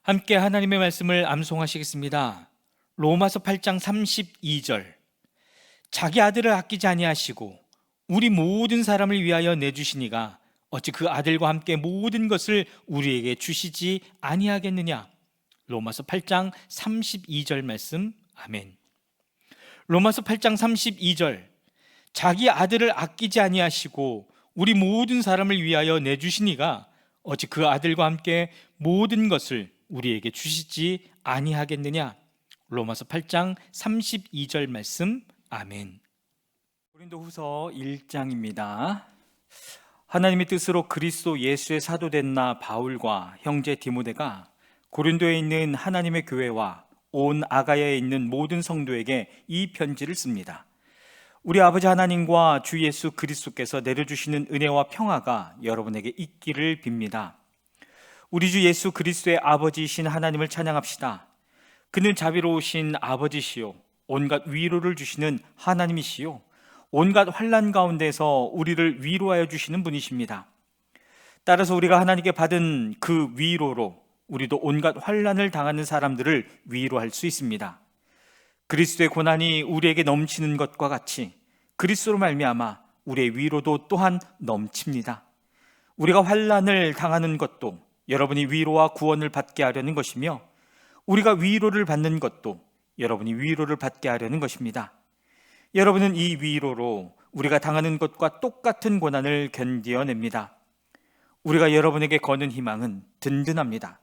함께 하나님의 말씀을 암송하시겠습니다. 로마서 8장 32절. 자기 아들을 아끼지 아니하시고 우리 모든 사람을 위하여 내주시니가 어찌 그 아들과 함께 모든 것을 우리에게 주시지 아니하겠느냐. 로마서 8장 32절 말씀. 아멘. 로마서 8장 32절. 자기 아들을 아끼지 아니하시고 우리 모든 사람을 위하여 내주시니가 어찌 그 아들과 함께 모든 것을 우리에게 주시지 아니하겠느냐. 로마서 8장 32절 말씀. 아멘. 고린도후서 1장입니다. 하나님의 뜻으로 그리스도 예수의 사도된 나 바울과 형제 디모데가 고린도에 있는 하나님의 교회와 온 아가야에 있는 모든 성도에게 이 편지를 씁니다. 우리 아버지 하나님과 주 예수 그리스도께서 내려주시는 은혜와 평화가 여러분에게 있기를 빕니다. 우리 주 예수 그리스도의 아버지이신 하나님을 찬양합시다. 그는 자비로우신 아버지시요 온갖 위로를 주시는 하나님이시요 온갖 환난 가운데서 우리를 위로하여 주시는 분이십니다. 따라서 우리가 하나님께 받은 그 위로로 우리도 온갖 환난을 당하는 사람들을 위로할 수 있습니다. 그리스도의 고난이 우리에게 넘치는 것과 같이 그리스도로 말미암아 우리의 위로도 또한 넘칩니다. 우리가 환난을 당하는 것도 여러분이 위로와 구원을 받게 하려는 것이며, 우리가 위로를 받는 것도 여러분이 위로를 받게 하려는 것입니다. 여러분은 이 위로로 우리가 당하는 것과 똑같은 고난을 견디어냅니다. 우리가 여러분에게 거는 희망은 든든합니다.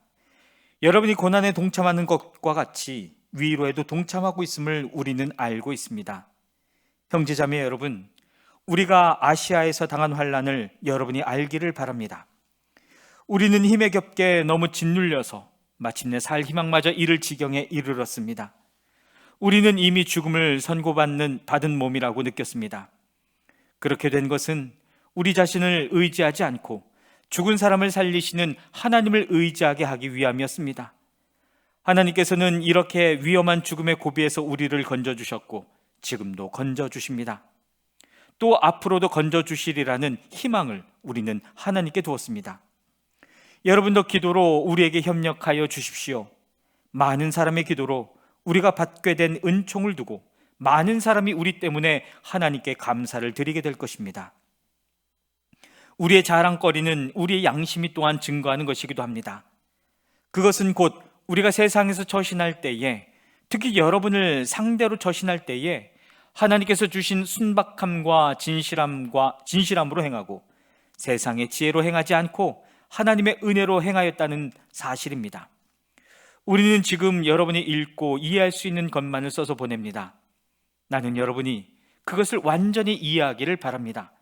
여러분이 고난에 동참하는 것과 같이 위로에도 동참하고 있음을 우리는 알고 있습니다. 형제자매 여러분, 우리가 아시아에서 당한 환난을 여러분이 알기를 바랍니다. 우리는 힘에 겹게 너무 짓눌려서 마침내 살 희망마저 잃을 지경에 이르렀습니다. 우리는 이미 죽음을 받은 몸이라고 느꼈습니다. 그렇게 된 것은 우리 자신을 의지하지 않고 죽은 사람을 살리시는 하나님을 의지하게 하기 위함이었습니다. 하나님께서는 이렇게 위험한 죽음의 고비에서 우리를 건져주셨고 지금도 건져주십니다. 또 앞으로도 건져주시리라는 희망을 우리는 하나님께 두었습니다. 여러분도 기도로 우리에게 협력하여 주십시오. 많은 사람의 기도로 우리가 받게 된 은총을 두고 많은 사람이 우리 때문에 하나님께 감사를 드리게 될 것입니다. 우리의 자랑거리는 우리의 양심이 또한 증거하는 것이기도 합니다. 그것은 곧 우리가 세상에서 처신할 때에, 특히 여러분을 상대로 처신할 때에 하나님께서 주신 순박함과 진실함으로 행하고 세상의 지혜로 행하지 않고 하나님의 은혜로 행하였다는 사실입니다. 우리는 지금 여러분이 읽고 이해할 수 있는 것만을 써서 보냅니다. 나는 여러분이 그것을 완전히 이해하기를 바랍니다.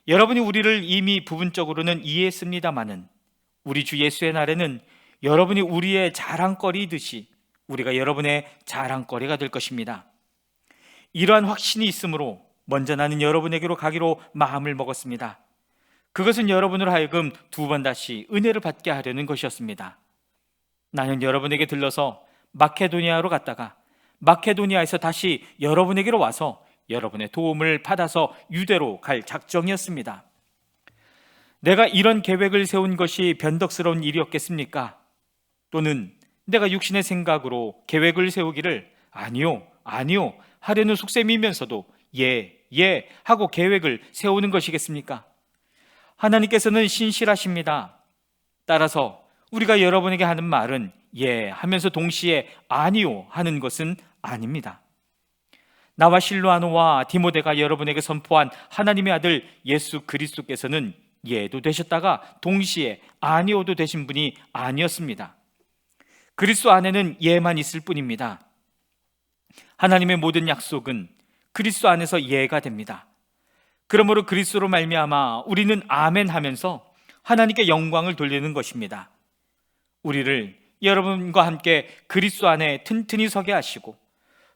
여러분이 우리를 이미 부분적으로는 이해했습니다마는 우리 주 예수의 날에는 여러분이 우리의 자랑거리이듯이 우리가 여러분의 자랑거리가 될 것입니다. 이러한 확신이 있으므로 먼저 나는 여러분에게로 가기로 마음을 먹었습니다. 그것은 여러분으로 하여금 두 번 다시 은혜를 받게 하려는 것이었습니다. 나는 여러분에게 들러서 마케도니아로 갔다가 마케도니아에서 다시 여러분에게로 와서 여러분의 도움을 받아서 유대로 갈 작정이었습니다. 내가 이런 계획을 세운 것이 변덕스러운 일이었겠습니까? 또는 내가 육신의 생각으로 계획을 세우기를 아니요 하려는 속셈이면서도 예 하고 계획을 세우는 것이겠습니까? 하나님께서는 신실하십니다. 따라서 우리가 여러분에게 하는 말은 예 하면서 동시에 아니요 하는 것은 아닙니다. 나와 실로아노와 디모데가 여러분에게 선포한 하나님의 아들 예수 그리스도께서는 예도 되셨다가 동시에 아니오도 되신 분이 아니었습니다. 그리스도 안에는 예만 있을 뿐입니다. 하나님의 모든 약속은 그리스도 안에서 예가 됩니다. 그러므로 그리스도로 말미암아 우리는 아멘 하면서 하나님께 영광을 돌리는 것입니다. 우리를 여러분과 함께 그리스도 안에 튼튼히 서게 하시고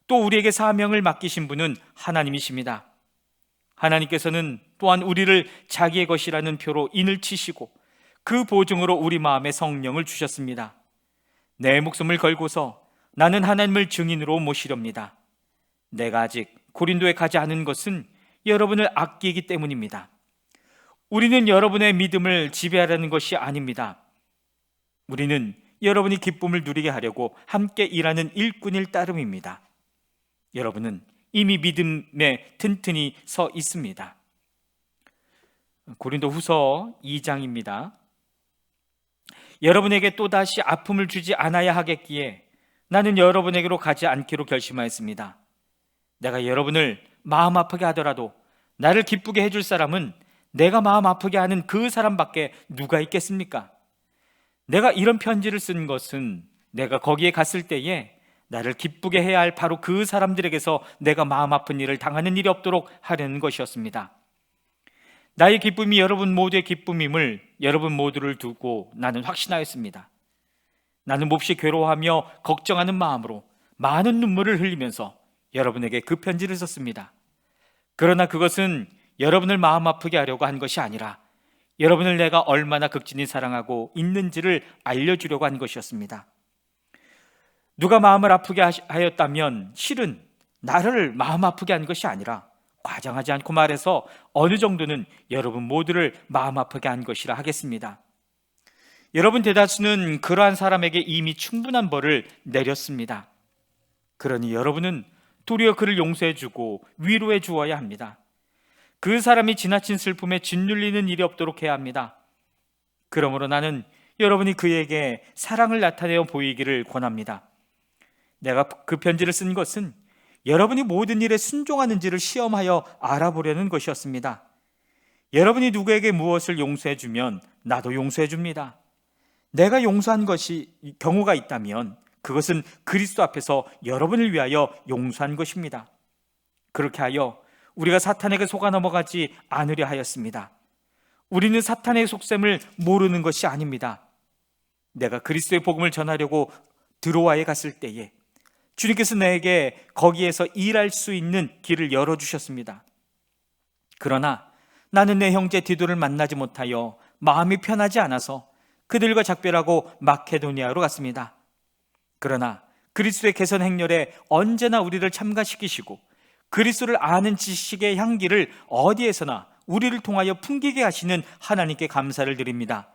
또 우리에게 사명을 맡기신 분은 하나님이십니다. 하나님께서는 또한 우리를 자기의 것이라는 표로 인을 치시고 그 보증으로 우리 마음에 성령을 주셨습니다. 내 목숨을 걸고서 나는 하나님을 증인으로 모시렵니다. 내가 아직 고린도에 가지 않은 것은 여러분을 아끼기 때문입니다. 우리는 여러분의 믿음을 지배하려는 것이 아닙니다. 우리는 여러분이 기쁨을 누리게 하려고 함께 일하는 일꾼일 따름입니다. 여러분은 이미 믿음에 튼튼히 서 있습니다. 고린도후서 2장입니다. 여러분에게 또다시 아픔을 주지 않아야 하겠기에 나는 여러분에게로 가지 않기로 결심하였습니다. 내가 여러분을 마음 아프게 하더라도 나를 기쁘게 해줄 사람은 내가 마음 아프게 하는 그 사람밖에 누가 있겠습니까? 내가 이런 편지를 쓴 것은 내가 거기에 갔을 때에 나를 기쁘게 해야 할 바로 그 사람들에게서 내가 마음 아픈 일을 당하는 일이 없도록 하려는 것이었습니다. 나의 기쁨이 여러분 모두의 기쁨임을 여러분 모두를 두고 나는 확신하였습니다. 나는 몹시 괴로워하며 걱정하는 마음으로 많은 눈물을 흘리면서 여러분에게 그 편지를 썼습니다. 그러나 그것은 여러분을 마음 아프게 하려고 한 것이 아니라 여러분을 내가 얼마나 극진히 사랑하고 있는지를 알려주려고 한 것이었습니다. 누가 마음을 아프게 하였다면 실은 나를 마음 아프게 한 것이 아니라 과장하지 않고 말해서 어느 정도는 여러분 모두를 마음 아프게 한 것이라 하겠습니다. 여러분 대다수는 그러한 사람에게 이미 충분한 벌을 내렸습니다. 그러니 여러분은 도리어 그를 용서해주고 위로해 주어야 합니다. 그 사람이 지나친 슬픔에 짓눌리는 일이 없도록 해야 합니다. 그러므로 나는 여러분이 그에게 사랑을 나타내어 보이기를 권합니다. 내가 그 편지를 쓴 것은 여러분이 모든 일에 순종하는지를 시험하여 알아보려는 것이었습니다. 여러분이 누구에게 무엇을 용서해 주면 나도 용서해 줍니다. 내가 용서한 것이 경우가 있다면 그것은 그리스도 앞에서 여러분을 위하여 용서한 것입니다. 그렇게 하여 우리가 사탄에게 속아 넘어가지 않으려 하였습니다. 우리는 사탄의 속셈을 모르는 것이 아닙니다. 내가 그리스도의 복음을 전하려고 드로아에 갔을 때에 주님께서 내게 거기에서 일할 수 있는 길을 열어주셨습니다. 그러나 나는 내 형제 디도를 만나지 못하여 마음이 편하지 않아서 그들과 작별하고 마케도니아로 갔습니다. 그러나 그리스도의 개선 행렬에 언제나 우리를 참가시키시고 그리스도를 아는 지식의 향기를 어디에서나 우리를 통하여 풍기게 하시는 하나님께 감사를 드립니다.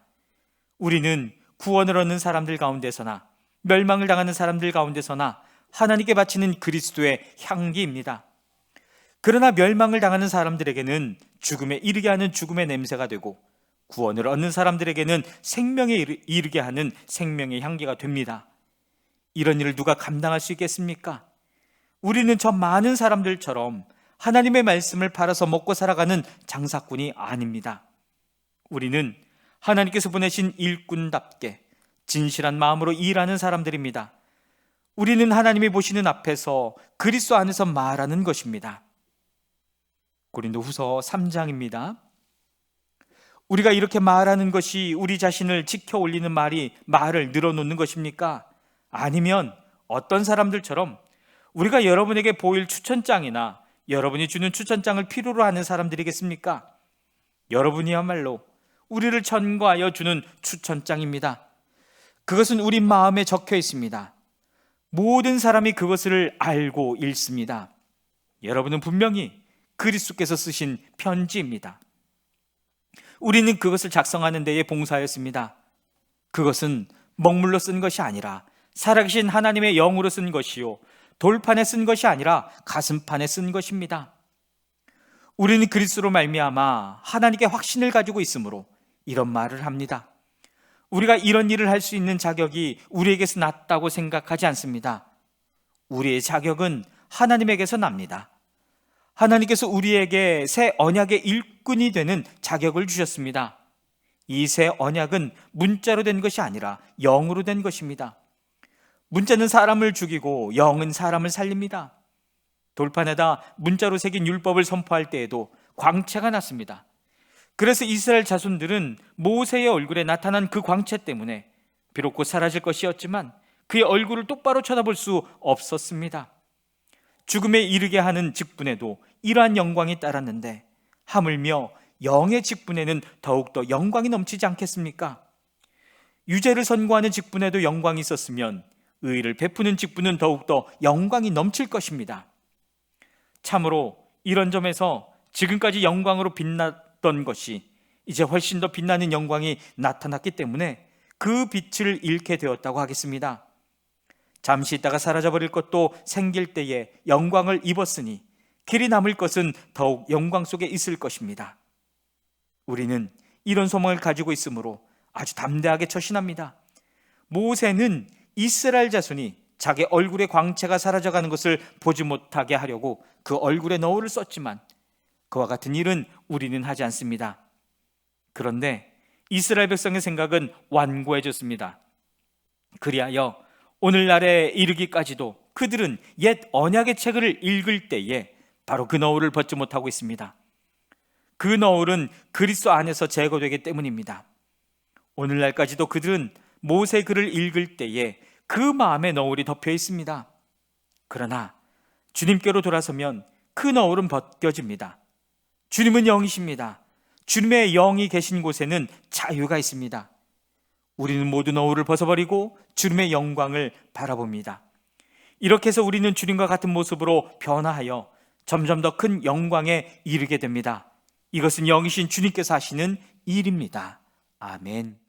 우리는 구원을 얻는 사람들 가운데서나 멸망을 당하는 사람들 가운데서나 하나님께 바치는 그리스도의 향기입니다. 그러나 멸망을 당하는 사람들에게는 죽음에 이르게 하는 죽음의 냄새가 되고 구원을 얻는 사람들에게는 생명에 이르게 하는 생명의 향기가 됩니다. 이런 일을 누가 감당할 수 있겠습니까? 우리는 저 많은 사람들처럼 하나님의 말씀을 팔아서 먹고 살아가는 장사꾼이 아닙니다. 우리는 하나님께서 보내신 일꾼답게 진실한 마음으로 일하는 사람들입니다. 우리는 하나님이 보시는 앞에서 그리스도 안에서 말하는 것입니다. 고린도후서 3장입니다. 우리가 이렇게 말하는 것이 우리 자신을 지켜 올리는 말을 늘어놓는 것입니까? 아니면 어떤 사람들처럼 우리가 여러분에게 보일 추천장이나 여러분이 주는 추천장을 필요로 하는 사람들이겠습니까? 여러분이야말로 우리를 천거하여 주는 추천장입니다. 그것은 우리 마음에 적혀 있습니다. 모든 사람이 그것을 알고 읽습니다. 여러분은 분명히 그리스도께서 쓰신 편지입니다. 우리는 그것을 작성하는 데에 봉사하였습니다. 그것은 먹물로 쓴 것이 아니라 살아계신 하나님의 영으로 쓴 것이요 돌판에 쓴 것이 아니라 가슴판에 쓴 것입니다. 우리는 그리스도로 말미암아 하나님께 확신을 가지고 있으므로 이런 말을 합니다. 우리가 이런 일을 할 수 있는 자격이 우리에게서 났다고 생각하지 않습니다. 우리의 자격은 하나님에게서 납니다. 하나님께서 우리에게 새 언약의 일꾼이 되는 자격을 주셨습니다. 이 새 언약은 문자로 된 것이 아니라 영으로 된 것입니다. 문자는 사람을 죽이고 영은 사람을 살립니다. 돌판에다 문자로 새긴 율법을 선포할 때에도 광채가 났습니다. 그래서 이스라엘 자손들은 모세의 얼굴에 나타난 그 광채 때문에 비록 곧 사라질 것이었지만 그의 얼굴을 똑바로 쳐다볼 수 없었습니다. 죽음에 이르게 하는 직분에도 이러한 영광이 따랐는데 하물며 영의 직분에는 더욱더 영광이 넘치지 않겠습니까? 유죄를 선고하는 직분에도 영광이 있었으면 의를 베푸는 직분은 더욱더 영광이 넘칠 것입니다. 참으로 이런 점에서 지금까지 영광으로 빛났던 것이 이제 훨씬 더 빛나는 영광이 나타났기 때문에 그 빛을 잃게 되었다고 하겠습니다. 잠시 있다가 사라져버릴 것도 생길 때에 영광을 입었으니 길이 남을 것은 더욱 영광 속에 있을 것입니다. 우리는 이런 소망을 가지고 있으므로 아주 담대하게 처신합니다. 모세는 이스라엘 자손이 자기 얼굴의 광채가 사라져가는 것을 보지 못하게 하려고 그 얼굴에 너울을 썼지만 그와 같은 일은 우리는 하지 않습니다. 그런데 이스라엘 백성의 생각은 완고해졌습니다. 그리하여 오늘날에 이르기까지도 그들은 옛 언약의 책을 읽을 때에 바로 그 너울을 벗지 못하고 있습니다. 그 너울은 그리스도 안에서 제거되기 때문입니다. 오늘날까지도 그들은 모세 글을 읽을 때에 그 마음의 너울이 덮여 있습니다. 그러나 주님께로 돌아서면 그 너울은 벗겨집니다. 주님은 영이십니다. 주님의 영이 계신 곳에는 자유가 있습니다. 우리는 모두 너울을 벗어버리고 주님의 영광을 바라봅니다. 이렇게 해서 우리는 주님과 같은 모습으로 변화하여 점점 더 큰 영광에 이르게 됩니다. 이것은 영이신 주님께서 하시는 일입니다. 아멘.